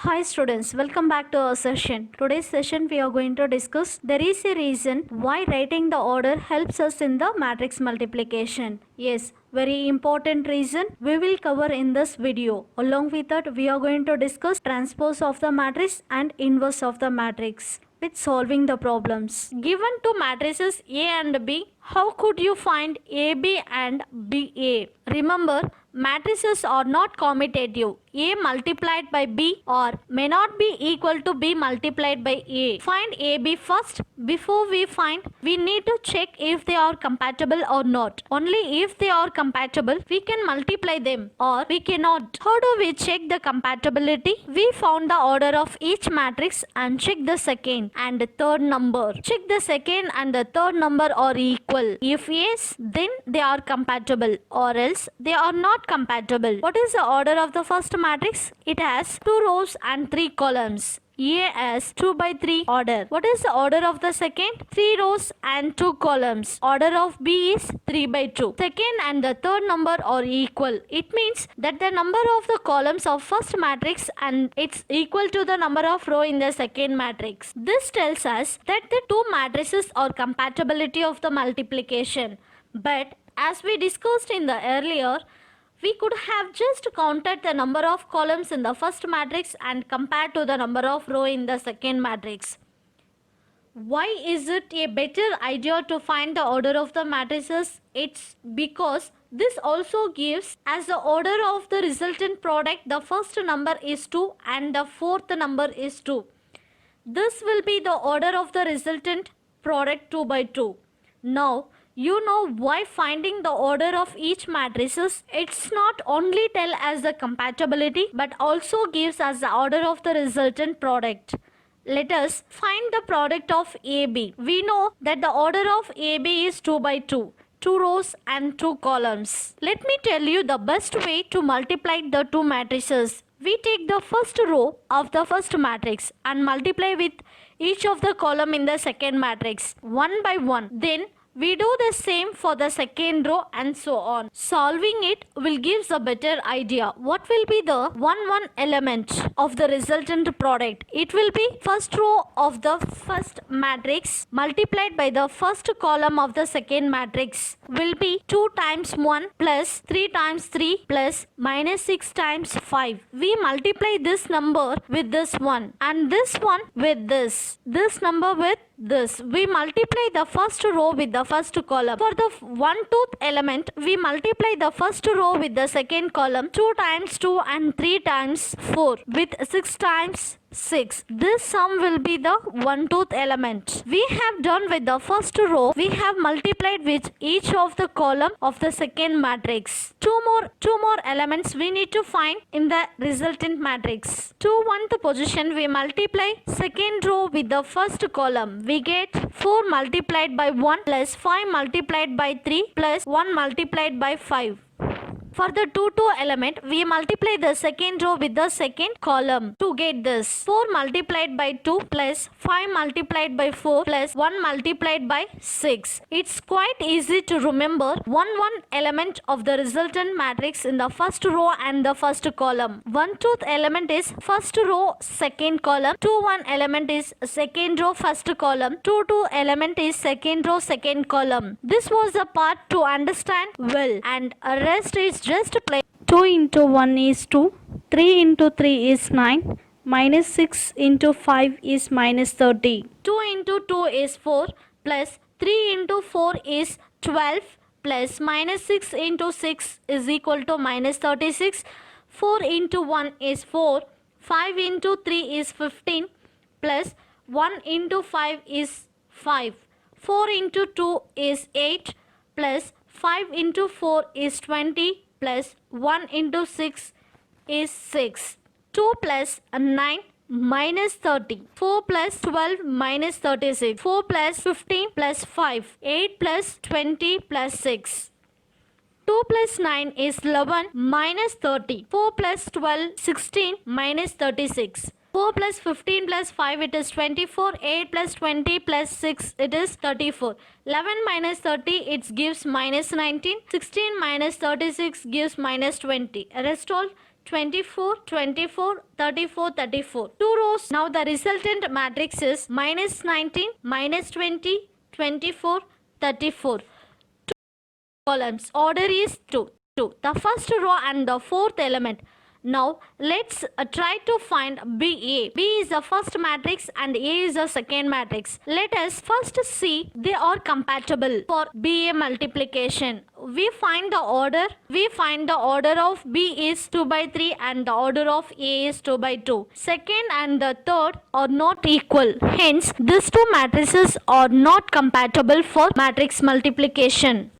Hi students, welcome back to our session. Today's session we are going to discuss there is a reason why writing the order helps us in the matrix multiplication. Yes, very important reason we will cover in this video. Along with that we are going to discuss transpose of the matrix and inverse of the matrix with solving the problems. Given two matrices A and B, how could you find AB and BA? Remember, matrices are not commutative. A multiplied by B or may not be equal to B multiplied by A. Find AB first. Before we need to check if they are compatible or not. Only if they are compatible, we can multiply them or we cannot. How do we check the compatibility? We found the order of each matrix and check the second and third number. Check the second and the third number are equal. If yes, then they are compatible, or else they are not compatible. What is the order of the first matrix? It has 2 rows and 3 columns. A has 2 by 3 order. What is the order of the second? 3 rows and 2 columns. Order of B is 3 by 2. Second and the third number are equal. It means that the number of the columns of first matrix and it's equal to the number of row in the second matrix. This tells us that the two matrices are compatibility of the multiplication. But as we discussed in the earlier, we could have just counted the number of columns in the first matrix and compared to the number of row in the second matrix. Why is it a better idea to find the order of the matrices? It's because this also gives as the order of the resultant product the first number is 2 and the fourth number is 2. This will be the order of the resultant product 2 by 2. Now, you know why finding the order of each matrices, it's not only tell us the compatibility but also gives us the order of the resultant product. Let us find the product of AB. We know that the order of AB is 2 by 2. 2 rows and 2 columns. Let me tell you the best way to multiply the two matrices. We take the first row of the first matrix and multiply with each of the column in the second matrix, one by one. Then we do the same for the second row and so on. Solving it will give a better idea. What will be the 1 element of the resultant product? It will be first row of the first matrix multiplied by the first column of the second matrix will be 2 times 1 plus 3 times 3 plus minus 6 times 5. We multiply this number with this one and this one with this number with this. We multiply the first row with the first column. For the 1/2 element, we multiply the first row with the second column 2 times 2 and 3 times 4 with 6 times 6. This sum will be the 1/2 element. We have done with the first row. We have multiplied with each of the column of the second matrix. Two more elements we need to find in the resultant matrix. To 1th position, we multiply second row with the first column. We get 4 multiplied by 1 plus 5 multiplied by 3 plus 1 multiplied by 5. For the 2 element, we multiply the second row with the second column to get this 4 multiplied by 2 plus 5 multiplied by 4 plus 1 multiplied by 6. It's quite easy to remember 1 element of the resultant matrix in the first row and the first column. 1/2 element is first row second column. 2 element is second row first column. 2 element is second row second column. This was the part to understand well, and rest is just play. 2 into 1 is 2, 3 into 3 is 9, minus 6 into 5 is minus 30. 2 into 2 is 4, plus 3 into 4 is 12, plus minus 6 into 6 is equal to minus 36. 4 into 1 is 4, 5 into 3 is 15, plus 1 into 5 is 5. 4 into 2 is 8, plus 5 into 4 is 20, plus 1 into 6 is 6. 2 plus 9 minus 30. 4 plus 12 minus 36. 4 plus 15 plus 5. 8 plus 20 plus 6. 2 plus 9 is 11 minus 30. 4 plus 12 16 minus 36. 4 plus 15 plus 5 it is 24. 8 plus 20 plus 6 it is 34. 11 minus 30 it gives minus 19. 16 minus 36 gives minus 20. Rest all 24, 24, 34, 34. Two rows. Now the resultant matrix is minus 19, minus 20, 24, 34. Two columns. Order is 2. The first row and the fourth element. Now let's try to find BA. B is the first matrix and A is the second matrix. Let us first see they are compatible for BA multiplication. We find the order. Of B is 2 by 3 and the order of A is 2 by 2. Second and the third are not equal. Hence, these two matrices are not compatible for matrix multiplication.